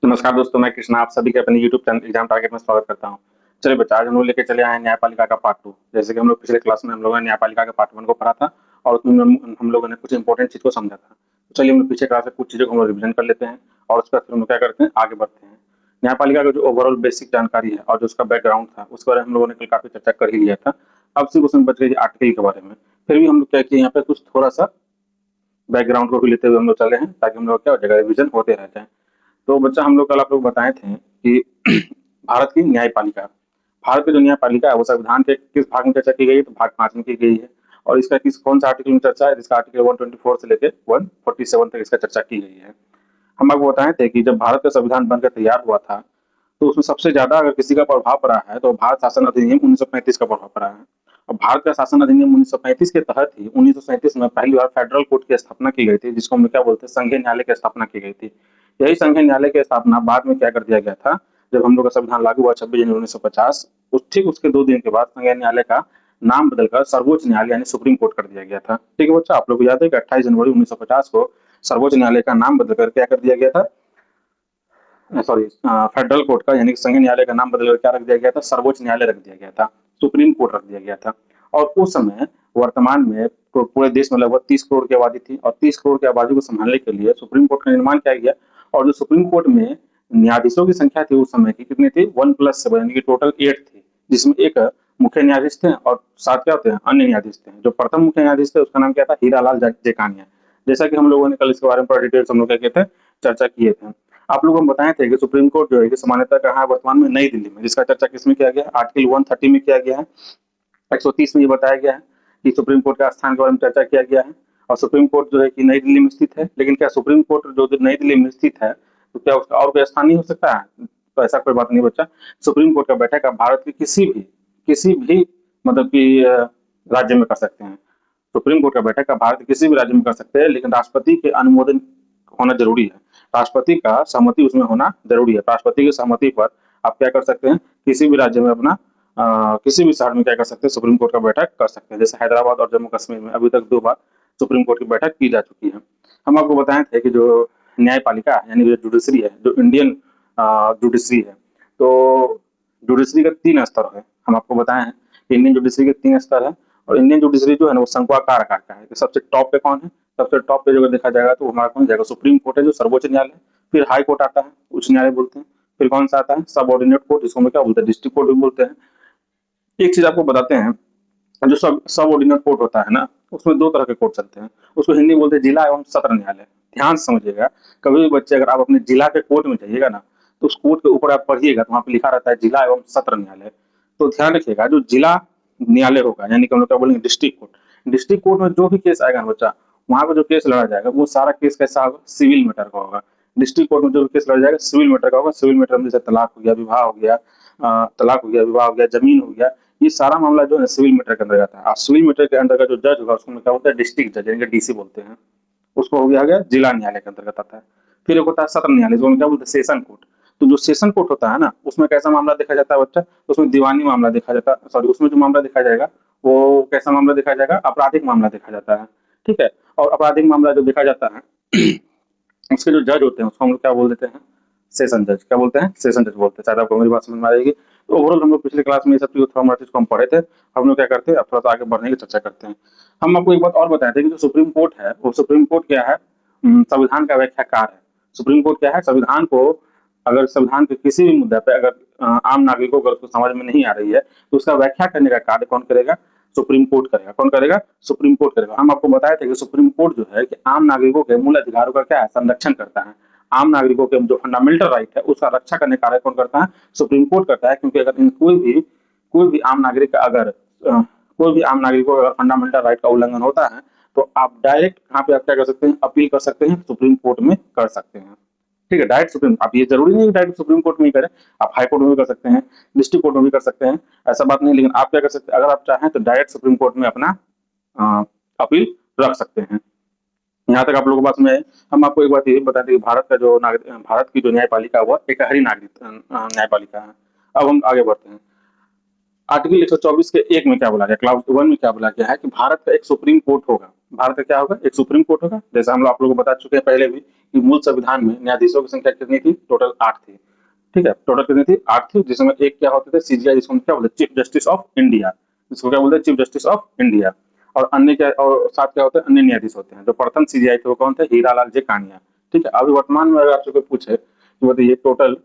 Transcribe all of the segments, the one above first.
नमस्कार दोस्तों, मैं कृष्णा आप सभी के अपने यूट्यूब चैनल एग्जाम टारगेट में स्वागत करता हूं। चलिए बच्चा, आज हम लोग लेके चले आए हैं न्यायपालिका का पार्ट 2। जैसे कि हम लोग पिछले क्लास में हम लोगों ने न्यायपालिका के पार्ट 1 को पढ़ा था और उसमें हम लोगों ने कुछ इंपॉर्टेंट चीज को समझा था। तो चलिए हम लोग पीछे क्लास से कुछ चीजों को हम लोग रिविजन कर लेते हैं और उसके बाद फिर हम लोग क्या करते हैं, आगे बढ़ते हैं। न्यायपालिका का जो ओवरऑल बेसिक जानकारी है और जो उसका बैकग्राउंड था उसके बारे में हम लोगों ने कल काफी चर्चा कर ही लिया था। अब सिर्फ उसमें बच गई आर्टिकल के बारे में। फिर भी हम लोग क्या किए, यहाँ पे कुछ थोड़ा सा बैकग्राउंड को भी लेते हुए हम लोग चले हैं ताकि हम लोग क्या हो जाएगा, रिविजन होते रह जाए। तो बच्चा, हम लोग कल आप लोग बताए थे कि भारत की न्यायपालिका, भारत की जो न्यायपालिका है वो संविधान के किस भाग में चर्चा की गई है, तो भाग 5 में की गई है। और इसका किस कौन सा आर्टिकल में चर्चा है, इसका आर्टिकल 124 से लेकर 147 तक इसका चर्चा की गई है। हम आपको बताए थे कि जब भारत का संविधान बनकर तैयार हुआ था तो उसमें सबसे ज्यादा अगर किसी का प्रभाव पड़ा है तो भारत शासन अधिनियम 1935 का प्रभाव पड़ा है। और भारत का शासन अधिनियम 1935 के तहत ही 1937 में पहली बार फेडरल कोर्ट की स्थापना की गई थी, जिसको हम लोग क्या बोलते हैं, संघीय न्यायालय की स्थापना की गई थी। यही संघीय न्यायालय की स्थापना बाद में क्या कर दिया गया था, जब हम लोग का संविधान लागू हुआ 26 जनवरी 1950, उस ठीक उसके 2 दिन के बाद संघीय न्यायालय का नाम बदलकर सर्वोच्च न्यायालय यानी सुप्रीम कोर्ट कर दिया गया था। ठीक है बच्चा, आप लोग को याद है कि 28 जनवरी 1950 को सर्वोच्च न्यायालय का नाम बदलकर क्या कर दिया गया था, सॉरी, फेडरल कोर्ट का यानी कि संघीय न्यायालय का नाम बदलकर क्या रख दिया गया था, सर्वोच्च न्यायालय रख दिया गया था, सुप्रीम कोर्ट रख दिया गया था। और उस समय वर्तमान में पूरे देश में लगभग 30 करोड़ की आबादी थी और 30 करोड़ की आबादी को संभालने के लिए सुप्रीम कोर्ट का निर्माण किया गया। और जो सुप्रीम कोर्ट में न्यायाधीशों की संख्या थी उस समय की कितनी थी, 1+7 यानी कि टोटल 8 थी, जिसमें एक मुख्य न्यायाधीश थे और 7 क्या होते हैं, अन्य न्यायाधीश थे। जो प्रथम मुख्य न्यायाधीश थे उसका नाम क्या था, हीरालाल जेकानिया। जैसा कि हम लोगों ने कल इसके बारे में पूरा डिटेल हम लोग क्या कहते हैं, चर्चा किए थे। आप लोगों को हम बताए थे कि सुप्रीम कोर्ट जो है कि सामान्यतः कहाँ है वर्तमान में, नई दिल्ली में, जिसका चर्चा किसमें किया गया है, आर्टिकल 130 में किया गया है। 130 में ये बताया गया है कि सुप्रीम कोर्ट का स्थान के बारे में चर्चा किया गया है। और सुप्रीम कोर्ट जो है कि नई दिल्ली में स्थित है, लेकिन क्या सुप्रीम कोर्ट जो नई दिल्ली में स्थित है तो क्या उसका और कोई स्थान नहीं हो सकता है? तो ऐसा कोई बात नहीं बच्चा। सुप्रीम कोर्ट का बैठक आप भारत के किसी भी मतलब कि राज्य में कर सकते हैं। सुप्रीम कोर्ट का बैठक आप भारत के किसी भी राज्य में कर सकते हैं, लेकिन राष्ट्रपति के अनुमोदन होना जरूरी है। राष्ट्रपति का सहमति उसमें होना जरूरी है। राष्ट्रपति की सहमति पर आप क्या कर सकते हैं, किसी भी राज्य में अपना किसी भी शहर में क्या कर सकते हैं, सुप्रीम कोर्ट का बैठक कर सकते हैं। जैसे हैदराबाद और जम्मू कश्मीर में अभी तक 2 बार सुप्रीम कोर्ट की बैठक की जा चुकी है। हम आपको बताए थे कि जो न्यायपालिका है यानी जो जुडिशरी है, जो इंडियन जुडिशरी है, तो जुडिशरी का 3 स्तर है। हम आपको बताए हैं कि इंडियन जुडिशरी के 3 स्तर है। और इंडियन जुडिशरी जो है ना वो शंक्वाकार आकार का है। तो सबसे टॉप पे कौन है, सबसे टॉप पे जो देखा जाएगा तो हमारा कौन जाएगा, सुप्रीम कोर्ट है जो सर्वोच्च न्यायालय। फिर हाई कोर्ट आता है, उच्च न्यायालय बोलते हैं। फिर कौन सा आता है, सब ऑर्डिनेट कोर्ट, जिसको हम क्या बोलते हैं, डिस्ट्रिक्ट कोर्ट भी बोलते हैं। एक चीज आपको बताते हैं, जो सब ऑर्डिनल कोर्ट होता है ना, उसमें 2 तरह के कोर्ट चलते हैं। उसको हिंदी में बोलते हैं जिला एवं सत्र न्यायालय। ध्यान से समझिएगा, कभी भी बच्चे अगर आप अपने जिला के कोर्ट में जाइएगा ना, तो उस कोर्ट के ऊपर आप पढ़िएगा तो वहां पे लिखा रहता है जिला एवं सत्र न्यायालय। तो ध्यान रखिएगा, जो जिला न्यायालय होगा यानी कि हम लोग क्या बोलेंगे, डिस्ट्रिक्ट कोर्ट। डिस्ट्रिक्ट कोर्ट में जो भी केस आएगा ना बच्चा, वहां पर जो केस लड़ा जाएगा वो सारा केस कैसा होगा, सिविल मैटर का होगा। डिस्ट्रिक्ट कोर्ट में जो भी केस लड़ा जाएगा सिविल मैटर का होगा। सिविल मैटर में जैसे तलाक हो गया, विवाह हो गया, तलाक हो गया, विवाह हो गया, जमीन हो गया, ये सारा मामला जो है सिविल मैटर के अंदर आता है। और सिविल मैटर के अंदर का जो जज होगा उसको क्या होता है, डिस्ट्रिक्ट जज यानी कि डीसी बोलते हैं। उसको हो गया जिला न्यायालय के अंतर्गत आता है। फिर एक होता है सत्र न्यायालय, जो क्या बोलते हैं, सेशन कोर्ट। तो जो सेशन कोर्ट होता है ना, उसमें कैसा मामला देखा जाता है बच्चा, उसमें दीवानी मामला देखा जाता है, सॉरी, उसमें जो मामला देखा जाएगा वो कैसा मामला देखा जाएगा, आपराधिक मामला देखा जाता है। ठीक है। और आपराधिक मामला जो देखा जाता है उसके जो जज होते हैं उसको हम लोग क्या बोल देते हैं, सेशन जज। क्या बोलते हैं, सेशन जज बोलते हैं। शायद आपको मेरी बात समझ में आएगी। तो ओवरऑल हम लोग पिछले क्लास में ये सब चीज को हम पढ़े थे। हम लोग क्या करते हैं, अब थोड़ा सा आगे बढ़ने की चर्चा करते हैं। हम आपको एक बात और बताए थे कि जो सुप्रीम कोर्ट है वो सुप्रीम कोर्ट क्या है, संविधान का व्याख्याकार है। सुप्रीम कोर्ट क्या है, संविधान को, अगर संविधान के किसी भी मुद्दे पे अगर आम नागरिकों को उसको समझ में नहीं आ रही है तो उसका व्याख्या करने का कार्य कौन करेगा, सुप्रीम कोर्ट करेगा। कौन करेगा, सुप्रीम कोर्ट करेगा। हम आपको बताए थे कि सुप्रीम कोर्ट जो है कि आम नागरिकों के मूल अधिकारों का क्या है, संरक्षण करता है। आम नागरिकों के जो फंडामेंटल राइट है उसका रक्षा करने का कार्य कौन करता है, सुप्रीम कोर्ट करता है। क्योंकि अगर कोई भी आम नागरिक का अगर कोई भी आम नागरिकों का अगर फंडामेंटल राइट का उल्लंघन होता है तो आप डायरेक्ट कहाँ पे आप क्या कर सकते हैं, अपील कर सकते हैं, सुप्रीम कोर्ट में कर सकते हैं। ठीक है, डायरेक्ट सुप्रीम, आप ये जरूरी नहीं डायरेक्ट सुप्रीम कोर्ट में ही करें, आप हाई कोर्ट में भी कर सकते हैं, डिस्ट्रिक्ट कोर्ट में भी कर सकते हैं, ऐसा बात नहीं। लेकिन आप क्या कर सकते हैं, अगर आप चाहें तो डायरेक्ट सुप्रीम कोर्ट में अपना अपील रख सकते हैं। यहाँ तक आप लोगों को बात में। हम आपको एक बात ये बता दें कि भारत की जो न्यायपालिका है, वह एकहरी नागरिक न्यायपालिका है। अब हम आगे बढ़ते हैं। आर्टिकल 124 के 1 में क्या बोला गया, क्लाउज 1 में क्या बोला गया है कि भारत का एक सुप्रीम कोर्ट होगा। भारत का क्या होगा, एक सुप्रीम कोर्ट होगा। जैसा हम लोग आप लोगों को बता चुके हैं पहले भी कि मूल संविधान में न्यायाधीशों की संख्या कितनी थी, टोटल 8 थी। ठीक है, टोटल कितनी थी, 8 थी, जिसमें एक क्या होते थे, सीजीआई, जिसको हम क्या बोलते हैं, चीफ जस्टिस ऑफ इंडिया, जिसको क्या बोलते हैं, चीफ जस्टिस ऑफ इंडिया। और अन्य क्या, और साथ क्या होते हैं, अन्य न्यायाधीश होते हैं। जो प्रथम सीजीआई थे वो कौन थे, हीरालाल जे कानिया। ठीक है, अभी वर्तमान में अगर आपसे कोई पूछे कि बताइए टोटल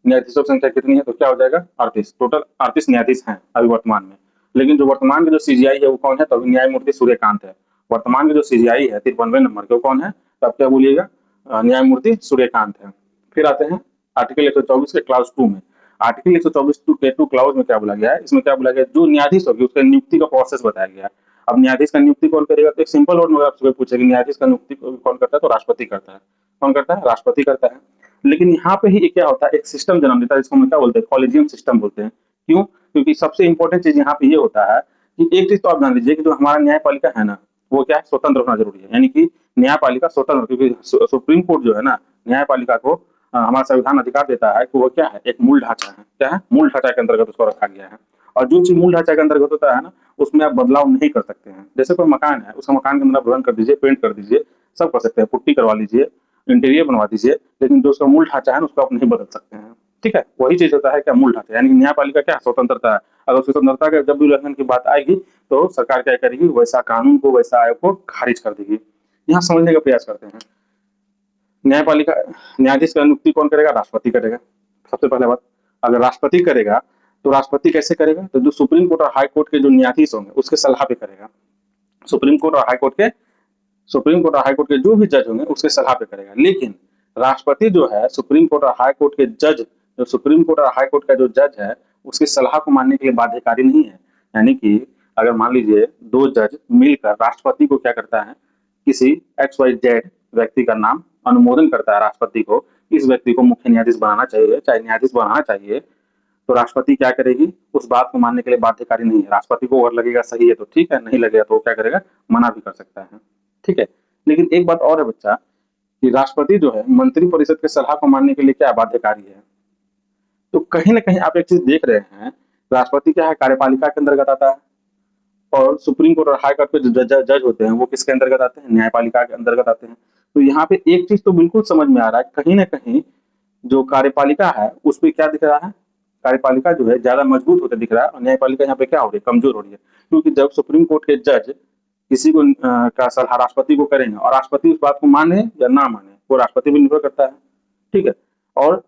न्यायाधीशों की संख्या कितनी है, तो क्या हो जाएगा, 38, टोटल 38 न्यायाधीश हैं अभी वर्तमान में। लेकिन जो वर्तमान के जो सीजीआई है वो कौन है, तो अभी न्यायमूर्ति सूर्यकांत है। वर्तमान के जो सीजीआई है 53वें नंबर के, वो कौन है, तो आप क्या बोलिएगा, न्यायमूर्ति सूर्यकांत है। फिर आते हैं आर्टिकल 124 के क्लाउज 2 में। आर्टिकल 124 के 2 क्लाउज में क्या बोला गया है, इसमें क्या बोला गया है, जो न्यायाधीश होगी उसका नियुक्ति का प्रोसेस बताया गया है। अब न्यायाधीश का नियुक्ति कौन करेगा, तो एक सिंपल वर्ड में अगर आपसे पूछे कि न्यायाधीश का नियुक्ति कौन करता है, तो राष्ट्रपति करता है। कौन करता है, राष्ट्रपति करता है। लेकिन यहाँ पे ही क्या होता है, एक सिस्टम जन्म लेता है, जिसको हम क्या बोलते हैं, कॉलेजियम सिस्टम बोलते हैं। क्यों, क्योंकि सबसे इंपॉर्टेंट चीज यहाँ पे ये होता है कि एक चीज तो आप जान लीजिए कि जो हमारा न्यायपालिका है ना, वो क्या है, स्वतंत्र होना जरूरी है। यानी कि न्यायपालिका स्वतंत्र, क्योंकि सुप्रीम कोर्ट जो है ना, न्यायपालिका को हमारा संविधान अधिकार देता है कि वो क्या है, एक मूल ढांचा है। क्या है, मूल ढांचा के अंतर्गत उसको रखा गया है। और जो चीज मूल ढांचा के अंतर्गत होता है ना, उसमें आप बदलाव नहीं कर सकते हैं। जैसे कोई मकान है, उसका मकान के अंदर आप रंग कर दीजिए, पेंट कर दीजिए, सब कर सकते हैं, पुट्टी करवा लीजिए, इंटीरियर बनवा दीजिए, लेकिन जो उसका मूल ढांचा है ना, उसको आप नहीं बदल सकते हैं। ठीक है, वही चीज होता है क्या, मूल ढांचा। यानी कि न्यायपालिका क्या स्वतंत्रता है। अगर स्वतंत्रता का जब भी उल्लंघन की बात आएगी, तो सरकार क्या करेगी, वैसा कानून को, वैसा आयोग को खारिज कर देगी। यहाँ समझने का प्रयास करते हैं। न्यायपालिका, न्यायाधीश का नियुक्ति कौन करेगा, राष्ट्रपति करेगा। सबसे पहले बात, अगर राष्ट्रपति करेगा तो राष्ट्रपति कैसे करेगा, तो जो सुप्रीम कोर्ट और हाई कोर्ट के जो न्यायाधीश होंगे उसके सलाह पे करेगा। सुप्रीम कोर्ट और हाई कोर्ट के, सुप्रीम कोर्ट और हाई कोर्ट के जो भी जज होंगे उसके सलाह पे करेगा। लेकिन राष्ट्रपति जो है, सुप्रीम कोर्ट और हाई कोर्ट के जज, जो सुप्रीम कोर्ट और हाई कोर्ट का जो जज है, उसकी सलाह को मानने के लिए बाध्यकारी नहीं है। यानी कि अगर मान लीजिए दो जज मिलकर राष्ट्रपति को क्या करता है, किसी एक्स वाई जेड व्यक्ति का नाम अनुमोदन करता है राष्ट्रपति को, इस व्यक्ति को मुख्य न्यायाधीश बनाना चाहिए, चाहे न्यायाधीश बनाना चाहिए, तो राष्ट्रपति क्या करेगी, उस बात को मानने के लिए बाध्यकारी नहीं है। राष्ट्रपति को अगर लगेगा सही है तो ठीक है, नहीं लगेगा तो वो क्या करेगा, मना भी कर सकता है। ठीक है, लेकिन एक बात और है बच्चा, कि राष्ट्रपति जो है मंत्रिपरिषद के सलाह को मानने के लिए क्या बाध्यकारी है। तो कहीं ना कहीं आप एक चीज देख रहे हैं, राष्ट्रपति क्या है, कार्यपालिका के अंतर्गत आता है, और सुप्रीम कोर्ट और हाई कोर्ट के जो जज होते हैं वो किसके अंतर्गत आते हैं, न्यायपालिका के अंतर्गत आते हैं। तो यहाँ पे एक चीज तो बिल्कुल समझ में आ रहा है, कहीं ना कहीं जो कार्यपालिका है उस पर क्या दिख रहा है, कार्यपालिका जो है ज्यादा मजबूत होते दिख रहा है, और न्यायपालिका यहाँ पे क्या हो रही है, कमजोर हो रही है। क्योंकि जब सुप्रीम कोर्ट के जज किसी को का सलाह राष्ट्रपति को करेंगे, और राष्ट्रपति उस बात को माने या ना माने, वो राष्ट्रपति पर निर्भर करता है। ठीक है, और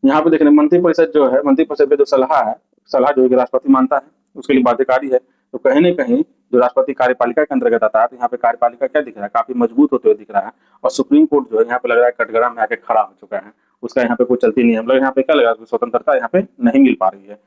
यहाँ पे देख रहे हैं मंत्रिपरिषद जो है, मंत्रिपरिषद का जो सलाह है, सलाह जो है राष्ट्रपति मानता है, उसके लिए बाध्यकारी है। तो कहीं ना कहीं जो राष्ट्रपति कार्यपालिका के अंतर्गत आता है, तो यहाँ पे कार्यपालिका क्या दिख रहा है, काफी मजबूत होते हुए दिख रहा है। और सुप्रीम कोर्ट जो है यहाँ पे लग रहा है कटघरा में आके खड़ा हो चुका है, उसका यहाँ पे कोई चलती नहीं है। मतलब यहाँ पे क्या लगा, स्वतंत्रता यहाँ पे नहीं मिल पा रही है।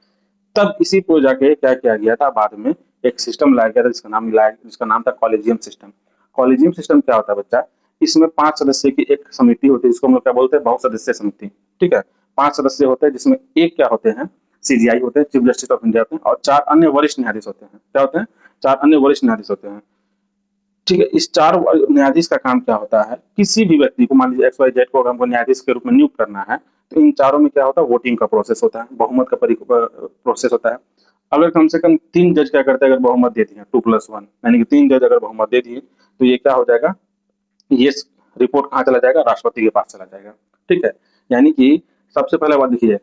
तब इसी को जाके क्या किया गया था, बाद में एक सिस्टम लाया गया था, जिसका नाम था कॉलेजियम सिस्टम। कॉलेजियम सिस्टम क्या होता है बच्चा, इसमें 5 सदस्य की एक समिति होती है, जिसको हम लोग क्या बोलते हैं, बहुसदस्यीय समिति। ठीक है, 5 सदस्य होते हैं, जिसमें एक क्या होते हैं, सीजीआई होते हैं, चीफ जस्टिस ऑफ इंडिया होते हैं, और 4 अन्य वरिष्ठ न्यायाधीश होते हैं। क्या होते हैं, 4 अन्य वरिष्ठ न्यायाधीश होते हैं। ठीक है, इस 4 न्यायाधीश का काम क्या होता है, किसी भी व्यक्ति को, मान लीजिए एक्स वाई जेड को हमको न्यायाधीश के रूप में नियुक्त करना है, तो इन चारों में क्या होता है, वोटिंग का प्रोसेस होता है, बहुमत का प्रोसेस होता है। अगर कम से कम 3 जज क्या करते हैं, अगर बहुमत दे दिए 2+1, यानी कि 3 जज अगर बहुमत दे दिए, तो ये क्या हो जाएगा, ये रिपोर्ट कहाँ चला जाएगा, राष्ट्रपति के पास चला जाएगा। ठीक है, यानी कि सबसे पहले बात देखिए,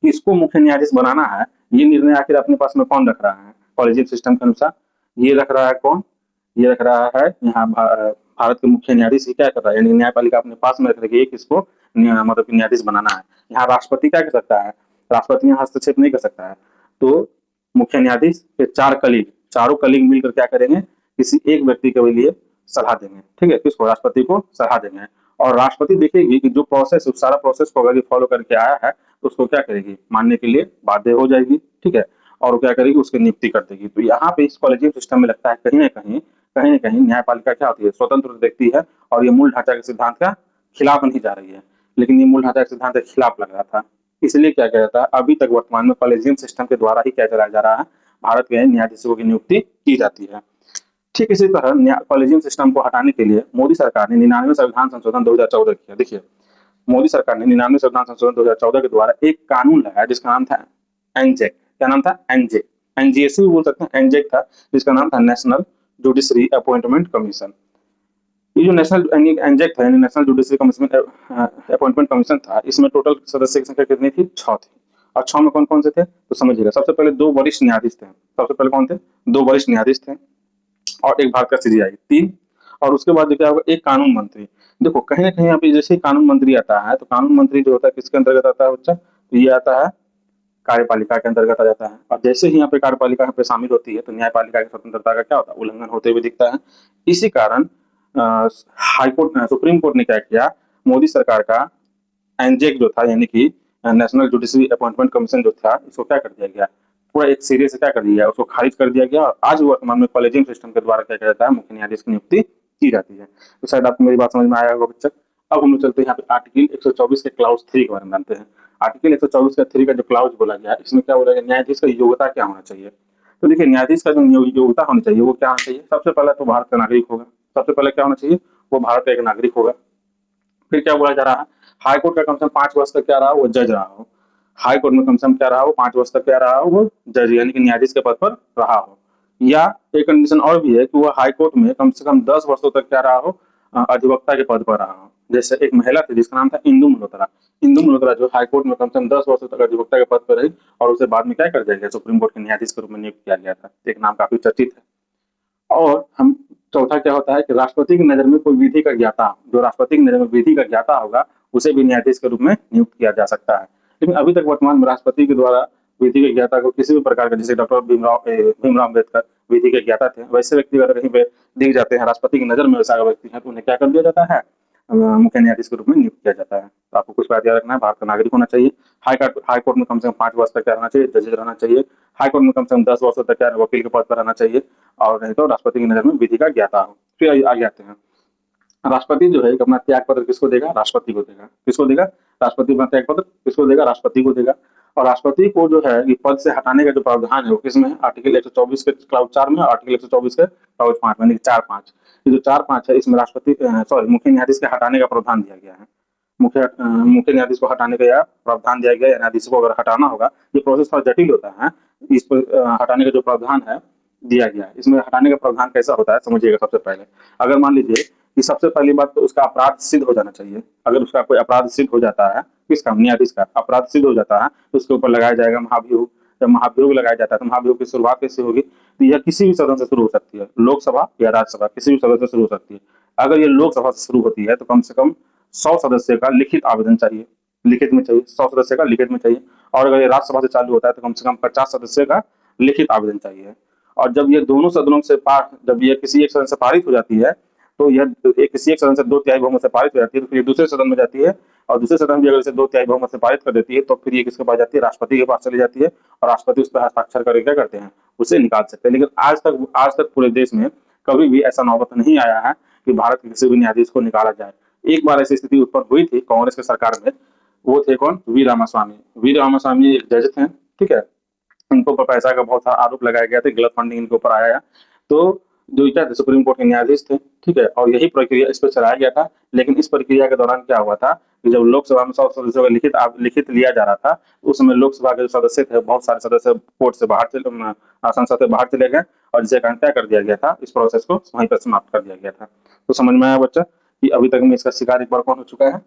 किसको मुख्य न्यायाधीश बनाना है, ये निर्णय आखिर अपने पास में कौन रख रहा है, कॉलेजियम सिस्टम के अनुसार ये रख रहा है कौन, ये रख रहा है यहाँ भारत के मुख्य न्यायाधीश। क्या कर रहा है, यानी न्यायपालिका अपने पास में रख रही है किसको, मतलब न्यायाधीश बनाना है। यहाँ राष्ट्रपति क्या कर सकता है, राष्ट्रपति यहाँ हस्तक्षेप नहीं कर सकता है। तो मुख्य न्यायाधीश के 4 कलीग, चारों कलीग मिलकर क्या करेंगे, किसी एक व्यक्ति के लिए सलाह देंगे। ठीक है, किसको, राष्ट्रपति को सलाह देंगे। और राष्ट्रपति देखेगी कि जो प्रोसेस, उस सारा प्रोसेस को अगर फॉलो करके आया है, तो उसको क्या करेगी, मानने के लिए बाध्य हो जाएगी। ठीक है, और वो क्या करेगी, उसकी नियुक्ति कर देगी। तो यहाँ पे इस कॉलेजियम सिस्टम में लगता है कहीं ना कहीं न्यायपालिका क्या होती है, स्वतंत्र व्यक्ति है, और ये मूल ढांचा के सिद्धांत का खिलाफ नहीं जा रही है। लेकिन ये मूल ढांचा के सिद्धांत के खिलाफ लग रहा था, इसलिए क्या किया जाता है, अभी तक वर्तमान में कॉलेजियम सिस्टम के द्वारा ही क्या चलाया जा रहा है, भारत के न्यायाधीशों की नियुक्ति की जाती है। ठीक इसी तरह कॉलेजियम सिस्टम को हटाने के लिए मोदी सरकार ने 99 संविधान संशोधन 2014 किया। देखिए, मोदी सरकार ने 99 संविधान संशोधन 2014 के द्वारा एक कानून लाया, जिसका नाम था एनजेक। क्या नाम था, एनजेक, एनजीएसी भी बोल सकते हैं, एनजेक था, जिसका नाम था नेशनल जुडिशरी अपॉइंटमेंट कमीशन। ये जो नेशनल एनजेक था, यानी national judiciary commission appointment commission था, इसमें टोटल सदस्य की संख्या कितनी थी, 6 थी। और 6 में कौन कौन से थे, तो समझिएगा। सबसे पहले 2 वरिष्ठ न्यायाधीश थे। सबसे पहले कौन थे, 2 वरिष्ठ न्यायाधीश थे, और एक भारत का सीजीआई, 3। और उसके बाद जो क्या होगा, एक कानून मंत्री। देखो कहीं ना कहीं यहाँ पे जैसे ही कानून मंत्री आता है, तो कानून मंत्री जो होता है किसके अंतर्गत आता है बच्चा, तो ये आता है कार्यपालिका के अंतर्गत आ जाता है। और जैसे ही यहाँ पे कार्यपालिका यहाँ पे शामिल होती है, तो न्यायपालिका की स्वतंत्रता का क्या होता है, उल्लंघन होते हुए दिखता है। इसी कारण हाईकोर्ट, सुप्रीम कोर्ट ने क्या किया, मोदी सरकार का एनजेक जो था, यानी कि नेशनल जुडिशरी अपॉइंटमेंट कमीशन जो था, इसको क्या कर दिया गया, पूरा एक सीरियस से क्या कर दिया गया, उसको खारिज कर दिया गया। और आज वर्तमान में कॉलेजियम सिस्टम के द्वारा क्या किया जाता है, मुख्य न्यायाधीश की नियुक्ति की जाती है। तो शायद आपको मेरी बात समझ में आया होगा बच्चा। अब हम लोग चलते हैं यहाँ पे आर्टिकल 124 के क्लाउज 3 के बारे में जानते हैं। आर्टिकल 124 का 3 का जो क्लाउज बोला गया है, इसमें क्या बोला गया, न्यायाधीश का योग्यता क्या होना चाहिए। तो देखिए न्यायाधीश का जो योग्यता होनी चाहिए वो क्या होना चाहिए, सबसे पहले तो भारत का नागरिक होगा। सबसे पहले क्या होना चाहिए, वो भारत का एक नागरिक होगा। फिर क्या बोला जा रहा है, हाई कोर्ट का कम से कम 5 वर्ष तक क्या रहा हो, वो जज रहा हो। हाई कोर्ट में कम से कम क्या रहा हो, 5 वर्ष तक क्या रहा हो, वो जज यानी कि न्यायाधीश के पद पर रहा हो। या एक कंडीशन और भी है कि वो हाई कोर्ट में कम से कम 10 वर्षों तक क्या रहा हो, अधिवक्ता के पद पर रहा हो। जैसे एक महिला थी जिसका नाम था इंदु मल्होत्रा। इंदु मल्होत्रा जो हाई कोर्ट में कम से कम 10 वर्षों तक अधिवक्ता के पद पर रही, और उसे बाद में क्या कर दिया गया, सुप्रीम कोर्ट के न्यायाधीश के रूप में नियुक्त किया गया था। एक नाम काफी चर्चित है। और हम चौथा क्या होता है कि राष्ट्रपति की नजर में कोई विधि का ज्ञाता, जो राष्ट्रपति की नजर में विधि का ज्ञाता होगा, उसे भी न्यायाधीश के रूप में नियुक्त किया जा सकता है। लेकिन अभी तक वर्तमान में राष्ट्रपति के द्वारा विधि के ज्ञाता को किसी भी प्रकार का, जैसे डॉक्टर भीमराव अम्बेडकर विधि के ज्ञाता थे, वैसे व्यक्ति अगर कहीं पे दिख जाते हैं, राष्ट्रपति की नजर में वैसा व्यक्ति है, तो उन्हें क्या कर दिया जाता है, मुख्य न्यायाधीश के रूप में नियुक्त किया जाता है। तो आपको कुछ बात याद रखना है, भारत का नागरिक होना चाहिए, हाई कोर्ट में कम से कम 5 वर्ष तक क्या रहना चाहिए, जजेज रहना चाहिए, हाई कोर्ट में कम से कम 10 वर्षों तक क्या वकील के पद पर रहना चाहिए, और नहीं तो राष्ट्रपति की नजर में विधि का ज्ञाता हो। फिर आगे आते हैं, राष्ट्रपति जो है अपना त्याग पत्र किसको देगा, राष्ट्रपति को देगा। किसको देगा, राष्ट्रपति अपना त्याग पत्र किसको देगा, राष्ट्रपति को देगा। और राष्ट्रपति को जो है ये पद से हटाने का जो प्रावधान है वो किसमें है, आर्टिकल 124 के क्लाउज 4 में, आर्टिकल 124 के क्लाउज 5 में, 4-5। ये जो 4-5 है, इसमें राष्ट्रपति सॉरी मुख्य न्यायाधीश के हटाने का प्रावधान दिया गया है। मुख्य न्यायाधीश को हटाने का प्रावधान दिया गया है। न्यायाधीश को अगर हटाना होगा, ये प्रोसेस थोड़ा जटिल होता है। इस पर हटाने का जो प्रावधान है दिया गया है, इसमें हटाने का प्रावधान कैसा होता है समझिएगा। सबसे पहले अगर मान लीजिए कि सबसे पहली बात तो उसका अपराध सिद्ध हो जाना चाहिए। अगर उसका कोई अपराध सिद्ध हो जाता है, किसका, न्यायाधीश का अपराध सिद्ध हो जाता है, तो उसके ऊपर लगाया जाएगा महाभियोग। जब महाभियोग लगाया जाता है तो महाभियोग की शुरुआत कैसे होगी, तो यह किसी भी सदन से शुरू हो सकती है, लोकसभा या राज्यसभा, किसी भी सदन से शुरू हो सकती है। अगर ये लोकसभा से शुरू होती है तो कम से कम 100 सदस्य का लिखित आवेदन चाहिए, लिखित में चाहिए, 100 सदस्य का लिखित में चाहिए। और अगर ये राज्यसभा से चालू होता है तो कम से कम 50 सदस्य का लिखित आवेदन चाहिए। और जब ये दोनों सदनों से पार, जब ये किसी एक सदन से पारित हो जाती है, तो यह किसी एक सदन से 2/3 बहुमत से पारित हो जाती है, तो फिर दूसरे सदन में जाती है। और दूसरे सदन भी अगर इसे 2/3 बहुमत से पारित कर देती है, तो फिर ये किसके पास जाती है, राष्ट्रपति के पास चली जाती है। और राष्ट्रपति उस पर हस्ताक्षर करके क्या करते हैं, उसे निकाल सकते हैं। लेकिन आज तक पूरे देश में कभी भी ऐसा नौबत नहीं आया है कि भारत के किसी भी न्यायाधीश को निकाला जाए। एक बार ऐसी स्थिति उत्पन्न हुई थी कांग्रेस की सरकार में। वो थे कौन, वी रामास्वामी। वी रामास्वामी एक जज थे, ठीक है। इनके ऊपर पैसा का बहुत सारा आरोप लगाया गया था, गलत फंडिंग इनके ऊपर आया है। तो जो क्या थे, सुप्रीम कोर्ट के न्यायाधीश थे, ठीक है। और यही प्रक्रिया इस पर चलाया गया था। लेकिन इस प्रक्रिया के दौरान क्या हुआ था कि जब लोकसभा में 100 सदस्यों का लिखित लिया जा रहा था, उस समय लोकसभा के जो सदस्य थे, बहुत सारे सदस्य कोर्ट से बाहर चले, संसद से बाहर चले गए। और जिसे कारण क्या कर दिया गया था, इस प्रोसेस को वहीं पर समाप्त कर दिया गया था। तो समझ में आया बच्चा कि अभी तक में इसका शिकार एक बार कौन हो चुका है,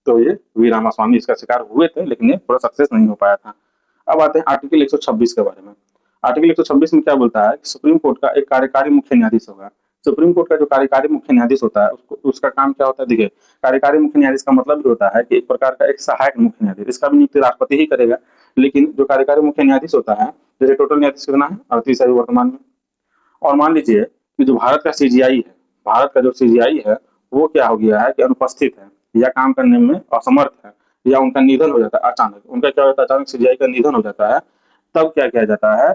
तो ये वी रामास्वामी इसका शिकार हुए थे, लेकिन ये पूरा सक्सेस नहीं हो पाया था। अब आते हैं आर्टिकल 126 के बारे में। आर्टिकल 126 में क्या बोलता है कि सुप्रीम कोर्ट का एक कार्यकारी मुख्य न्यायाधीश होगा। सुप्रीम कोर्ट का जो कार्यकारी मुख्य न्यायाधीश होता है, उसका काम क्या होता है, देखिए कार्यकारी मुख्य न्यायाधीश का मतलब भी होता है कि एक प्रकार का एक सहायक मुख्य न्यायाधीश, इसका भी नियुक्ति राष्ट्रपति ही करेगा। लेकिन जो कार्यकारी मुख्य न्यायाधीश होता है, जैसे टोटल न्यायाधीश कितना है, 38 है वर्तमान में। और मान लीजिए कि जो भारत का सीजीआई है, भारत का जो सीजीआई है, वो क्या हो गया है कि अनुपस्थित है, या काम करने में असमर्थ है, या उनका निधन हो जाता है अचानक, उनका क्या होता है, अचानक सीजीआई का निधन हो जाता है। तब क्या किया जाता है,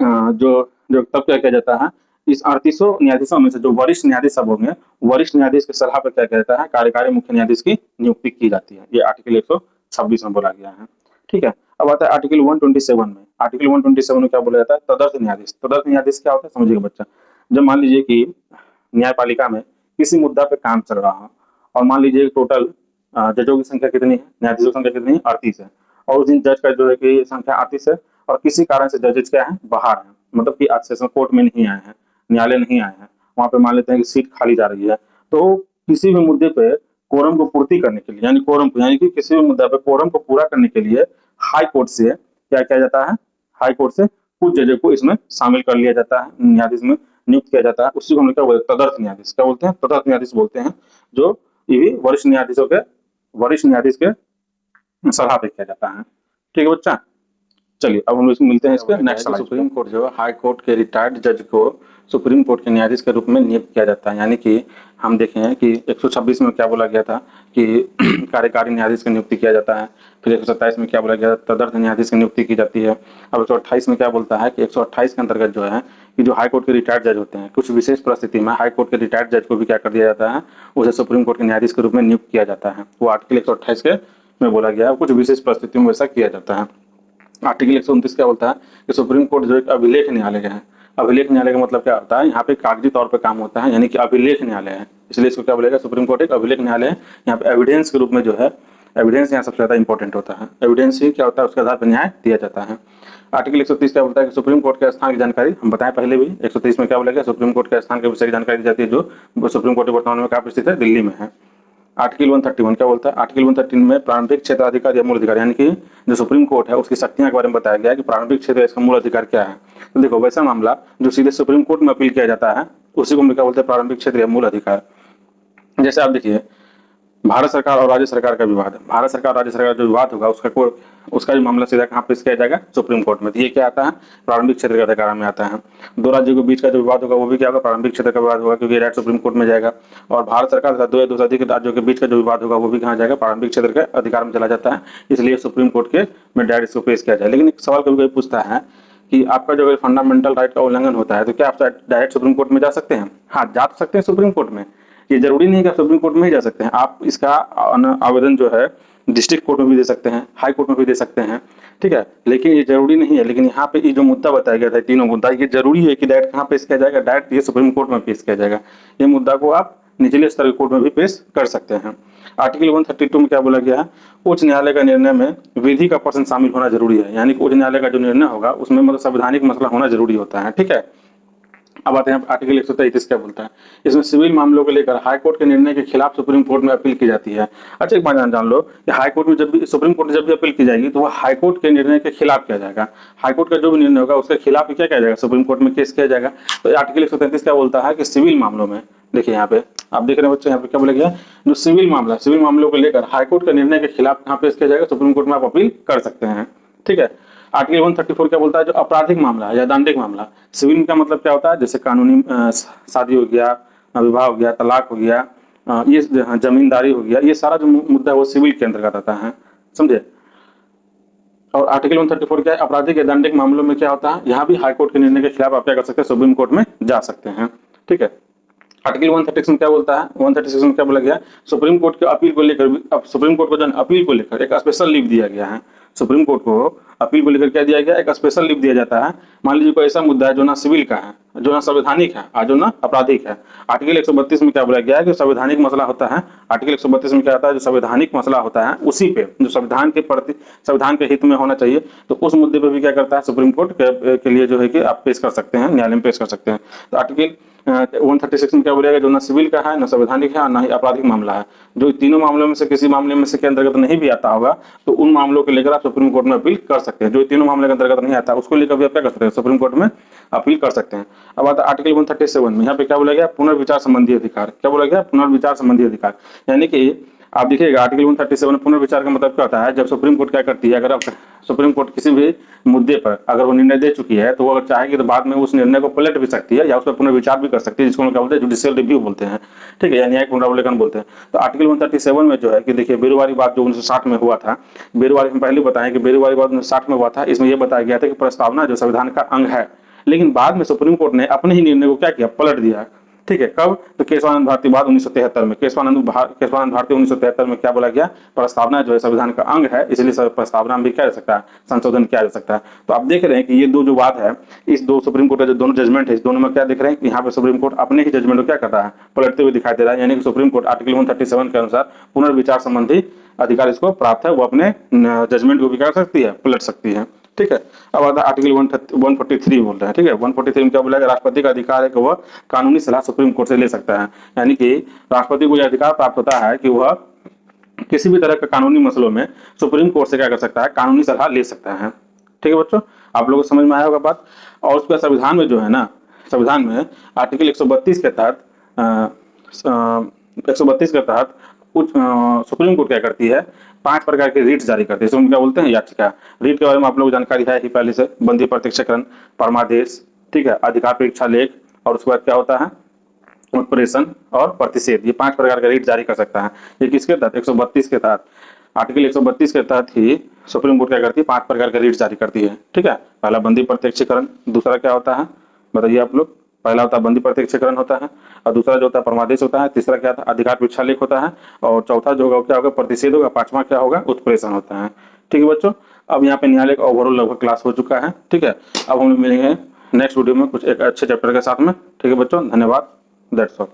जो जो तब क्या किया जाता है, इस 38 न्यायाधीशों में से जो वरिष्ठ न्यायाधीश सब होंगे, वरिष्ठ न्यायाधीश की सलाह पर क्या किया जाता है, कार्यकारी मुख्य न्यायाधीश की नियुक्ति की जाती है। ये आर्टिकल 126 में बोला गया है, ठीक है। अब आता है आर्टिकल 127 में। आर्टिकल 127 में क्या बोला जाता है, तदर्थ न्यायाधीश। तदर्थ न्यायाधीश क्या होता है समझिएगा बच्चा। जब मान लीजिए कि न्यायपालिका में किसी मुद्दा पे काम चल रहा हो, और मान लीजिए टोटल जजों की संख्या कितनी है, न्यायाधीशों की संख्या कितनी है, 38 है। और उस दिन जज का जो है कि संख्या 38 है और किसी कारण से जजेस क्या है, बाहर हैं, मतलब कि आज सेशन कोर्ट में नहीं आए हैं, न्यायालय नहीं आए हैं, वहां पे मान लेते हैं कि सीट खाली जा रही है, तो किसी भी मुद्दे पे कोरम को पूर्ति करने के लिए, यानी कोरम को, यानी कि किसी भी मुद्दा पे कोरम को पूरा करने के लिए हाई कोर्ट से क्या किया जाता है, हाई कोर्ट से कुछ जजों को इसमें शामिल कर लिया जाता है, न्यायाधीश में नियुक्त किया जाता है। उसी को हम लोग क्या बोलते हैं, तदर्थ न्यायाधीश। क्या बोलते हैं, तदर्थ न्यायाधीश बोलते हैं, जो ये भी वरिष्ठ न्यायाधीश के सलाह पे किया जाता है। ठीक है बच्चा, चलिए अब हम इसमें मिलते हैं इसके नेक्स्ट स्लाइड। सुप्रीम कोर्ट जो है हाई कोर्ट के रिटायर्ड जज को सुप्रीम कोर्ट के न्यायाधीश के रूप में नियुक्त किया जाता है। यानी कि हम देखें कि 126 में क्या बोला गया था कि कार्यकारी न्यायाधीश की नियुक्ति किया जाता है, फिर 127 में क्या बोला गया, तदर्थ न्यायाधीश की नियुक्ति की जाती है। अब 128 में क्या बोलता है कि 128 के अंतर्गत जो है कि जो हाई कोर्ट के रिटायर्ड जज होते हैं, कुछ विशेष परिस्थिति में हाई कोर्ट के रिटायर्ड जज को भी क्या कर दिया जाता है, उसे सुप्रीम कोर्ट के न्यायाधीश के रूप में नियुक्त किया जाता है। वो आर्टिकल 128 के में बोला गया है, कुछ विशेष परिस्थितियों में ऐसा किया जाता है। आर्टिकल 129 क्या बोलता है कि सुप्रीम कोर्ट जो एक अभिलेख न्यायालय है। अभिलेख न्यायालय का मतलब क्या होता है, यहाँ पे कागजी तौर पे काम होता है, यानी कि अभिलेख न्यायालय है, इसलिए इसको क्या बोलेगा, सुप्रीम कोर्ट एक अभिलेख न्यायालय है। यहाँ पे एविडेंस के रूप में जो है, एविडेंस यहाँ सबसे ज्यादा इंपॉर्टेंट होता है, एविडेंस ही क्या होता है, उसके आधार पर न्याय दिया जाता है। आर्टिकल 130 क्या बोलता है कि सुप्रीम कोर्ट के स्थान की जानकारी हम बताएं पहले भी, 130 में क्या बोला गया, सुप्रीम कोर्ट के स्थान के विषय की जानकारी दी जाती है, जो सुप्रीम कोर्ट वर्तमान में कहाँ स्थित है, दिल्ली में है। आर्टिकल 131 क्या बोलता है, आर्टिकल 113 में प्रारंभिक क्षेत्राधिकार या मूल अधिकार, यानी कि जो सुप्रीम कोर्ट है उसकी शक्तियां के बारे में बताया गया है कि प्रारंभिक क्षेत्र इसका मूल अधिकार क्या है। तो देखो वैसा मामला जो सीधे सुप्रीम कोर्ट में अपील किया जाता है उसी को हम क्या बोलते हैं, प्रारंभिक क्षेत्र या मूल अधिकार। जैसे आप देखिए भारत सरकार और राज्य सरकार का विवाद है, भारत सरकार और राज्य सरकार जो विवाद होगा उसका जो मामला सीधा कहाँ पेश किया जाएगा, सुप्रीम कोर्ट में। तो ये क्या आता है, प्रारंभिक क्षेत्र के अधिकार में आता है। दो राज्यों के बीच का जो विवाद होगा वो भी क्या होगा, प्रारंभिक क्षेत्र का विवाद होगा, क्योंकि डायरेक्ट सुप्रीम कोर्ट में जाएगा। और भारत सरकार तथा दो या दो से अधिक राज्यों के बीच का जो विवाद होगा वो भी कहाँ जाएगा, प्रारंभिक क्षेत्र के अधिकार में चला जाता है, इसलिए सुप्रीम कोर्ट के में डायरेक्ट इसको पेश किया जाए। लेकिन एक सवाल कभी कभी पूछता है कि आपका जो फंडामेंटल राइट का उल्लंघन होता है तो क्या आप डायरेक्ट सुप्रीम कोर्ट में जा सकते हैं? हाँ, जा सकते हैं सुप्रीम कोर्ट में। ये जरूरी नहीं कि आप सुप्रीम कोर्ट में ही जा सकते हैं, आप इसका आवेदन जो है डिस्ट्रिक्ट कोर्ट में भी दे सकते हैं, हाई कोर्ट में भी दे सकते हैं। ठीक है, लेकिन ये जरूरी नहीं है। लेकिन यहाँ पे ये जो मुद्दा बताया गया था, तीनों मुद्दा, ये जरूरी है कि डायरेक्ट कहाँ पेश किया जाएगा, डायरेक्ट ये सुप्रीम कोर्ट में पेश किया जाएगा। ये मुद्दा को आप निचले स्तर के कोर्ट में भी पेश कर सकते हैं। आर्टिकल 132 में क्या बोला गया है, उच्च न्यायालय का निर्णय में विधि का प्रश्न शामिल होना जरूरी है, यानी कि उच्च न्यायालय का जो निर्णय होगा उसमें मतलब संवैधानिक मसला होना जरूरी होता है। ठीक है, अब आते हैं आर्टिकल 133 क्या बोलता है, इसमें सिविल मामलों को लेकर हाई कोर्ट के निर्णय के खिलाफ सुप्रीम कोर्ट में अपील की जाती है। अच्छा एक बात जान लो कि हाई कोर्ट में जब भी, सुप्रीम कोर्ट में जब भी अपील की जाएगी तो वह हाई कोर्ट के निर्णय के खिलाफ किया जाएगा। हाई कोर्ट का जो भी निर्णय होगा उसके खिलाफ क्या किया जाएगा, सुप्रीम कोर्ट में केस किया जाएगा। तो आर्टिकल 133 क्या बोलता है कि सिविल मामलों में, देखिए यहाँ पे आप देख रहे हैं बच्चे, यहाँ पे क्या बोला गया, जो सिविल मामलों को लेकर हाईकोर्ट के निर्णय के खिलाफ कहाँ पेश किया जाएगा, सुप्रीम कोर्ट में आप अपील कर सकते हैं। ठीक है, आर्टिकल 134 क्या बोलता है, जो आपराधिक मामला है या दंडिक मामला, सिविल का मतलब क्या होता है, जैसे कानूनी शादी हो गया, विवाह हो गया, तलाक हो गया, ये जमींदारी हो गया, ये सारा जो मुद्दा है वो सिविल के अंतर्गत आता है, समझे। और आर्टिकल 134 क्या है, आपराधिक या दंडिक मामलों में क्या होता है, यहाँ भी हाईकोर्ट के निर्णय के खिलाफ आप क्या कर सकते हैं, सुप्रीम कोर्ट में जा सकते हैं। ठीक है, आर्टिकल 136 में क्या बोलता है, 136 में क्या बोला गया, सुप्रीम कोर्ट के अपील को लेकर, सुप्रीम कोर्ट को जो अपील को लेकर एक स्पेशल लीव दिया गया है। सुप्रीम कोर्ट को अपील को लेकर क्या दिया गया, एक स्पेशल लीव दिया जाता है। मान लीजिए कोई ऐसा मुद्दा है जो ना सिविल का है, जो ना संवैधानिक है और जो ना आपराधिक है। आर्टिकल 132 में क्या बोला गया है कि संवैधानिक मसला होता है, आर्टिकल 132 में क्या आता है, जो संवैधानिक मसला होता है उसी पे जो संविधान के प्रति, संविधान के हित में होना चाहिए, तो उस मुद्दे पे भी क्या करता है, सुप्रीम कोर्ट के लिए जो है कि आप पेश कर सकते हैं, न्यायालय में पेश कर सकते हैं। तो आर्टिकल 136 में क्या बोलेगा, जो ना सिविल का है, ना संवैधानिक है और ना ही आपराधिक मामला है, जो तीनों मामलों में से किसी मामले में से के अंतर्गत नहीं भी आता होगा तो उन मामलों को लेकर आप सुप्रीम कोर्ट में अपील कर सकते हैं। जो तीनों मामले के अंतर्गत नहीं आता उसको लेकर भी आप क्या कर सकते हैं, सुप्रीम कोर्ट में अपील कर सकते हैं। अब आता है आर्टिकल 137 में, यहाँ पे क्या बोला गया, पुनर्विचार संबंधी अधिकार। क्या बोला गया, पुनर्विचार संबंधी अधिकार, यानी कि आप देखिएगा आर्टिकल 137 में पुनर्विचार का मतलब क्या होता है, जब सुप्रीम कोर्ट क्या करती है, अगर आप सुप्रीम कोर्ट किसी भी मुद्दे पर अगर वो निर्णय दे चुकी है तो वो अगर चाहेगी तो बाद में उस निर्णय को पलट भी सकती है या उस पर पुनर्विचार भी कर सकती है, जिसको हम क्या बोलते हैं, जुडिशियल रिव्यू बोलते हैं। ठीक है, या न्यायिक पुनरावलोकन बोलते हैं। तो आर्टिकल 137 में जो है कि देखिए बेरुवारी वाद जो 1960 में हुआ था, बेरुवारी हम पहले बताएं कि बेरुवारी वाद 1960 में हुआ था। इसमें यह बताया गया था कि प्रस्तावना जो संविधान का अंग है, लेकिन बाद में सुप्रीम कोर्ट ने अपने ही निर्णय को क्या किया, पलट दिया। ठीक है। कब? तो केशवानंद भारती बाद 1973 में। केशवानंद भारती 1973 में क्या बोला गया? प्रस्तावना जो है संविधान का अंग है, इसलिए प्रस्तावना में भी क्या जा सकता है? संशोधन किया जा सकता है। तो आप देख रहे हैं कि ये दो जो बात है, इस दो सुप्रीम कोर्ट का जो दोनों जजमेंट है, इस दोनों में क्या देख रहे हैं कि यहाँ पे सुप्रीम कोर्ट अपने ही जजमेंट को क्या कर रहा है? पलटते हुए दिखाई दे रहा है। यानी कि सुप्रीम कोर्ट आर्टिकल 137 के अनुसार पुनर्विचार संबंधी अधिकार इसको प्राप्त है, वो अपने जजमेंट को भी क्या कर सकती है? पलट सकती है। ठीक है। अब आता है आर्टिकल 143 बोल रहे हैं। ठीक है। 143 में क्या बोला गया? राष्ट्रपति का अधिकार है कि वह कानूनी सलाह सुप्रीम कोर्ट से ले सकता है। यानी कि राष्ट्रपति को यह अधिकार प्राप्त होता है कि वह किसी भी तरह के कानूनी मसलों में सुप्रीम कोर्ट से क्या कर सकता है? कानूनी सलाह ले सकता है। ठीक है बच्चों, आप लोगों को समझ में आया होगा बात। और उसके बाद संविधान में जो है ना, संविधान में आर्टिकल 132 के तहत 132 के तहत सुप्रीम कोर्ट क्या करती है? 5 प्रकार के रीट जारी करती है। इसको हम क्या बोलते हैं? याचिका। रीट के बारे में आप लोग जानकारी है ही पहले से, बंदी प्रत्यक्षीकरण, परमादेश, ठीक है, अधिकार परीक्षा लेख, और उसके बाद क्या होता है? उत्प्रेषण और प्रतिषेध। ये 5 प्रकार का रीट जारी कर सकता है। ये किसके तहत? 132 के तहत। आर्टिकल 132 के तहत ही सुप्रीम कोर्ट क्या करती है? 5 प्रकार का रीट जारी करती है। ठीक है। पहला बंदी प्रत्यक्षीकरण, दूसरा क्या होता है बताइए आप लोग? पहला होता है बंदी प्रत्यक्षीकरण होता है, और दूसरा जो होता है परमादेश होता है, तीसरा क्या था? अधिकार परीक्षा लेख होता है, और चौथा जो होगा क्या होगा? प्रतिषेध होगा, पांचवा क्या होगा? उत्प्रेषण होता है। ठीक है बच्चों, अब यहाँ पे न्यायालय का ओवरऑल लगभग क्लास हो चुका है। ठीक है। अब हम लोग मिलेंगे नेक्स्ट वीडियो में कुछ एक अच्छे चैप्टर के साथ में। ठीक है बच्चों, धन्यवाद। That's all.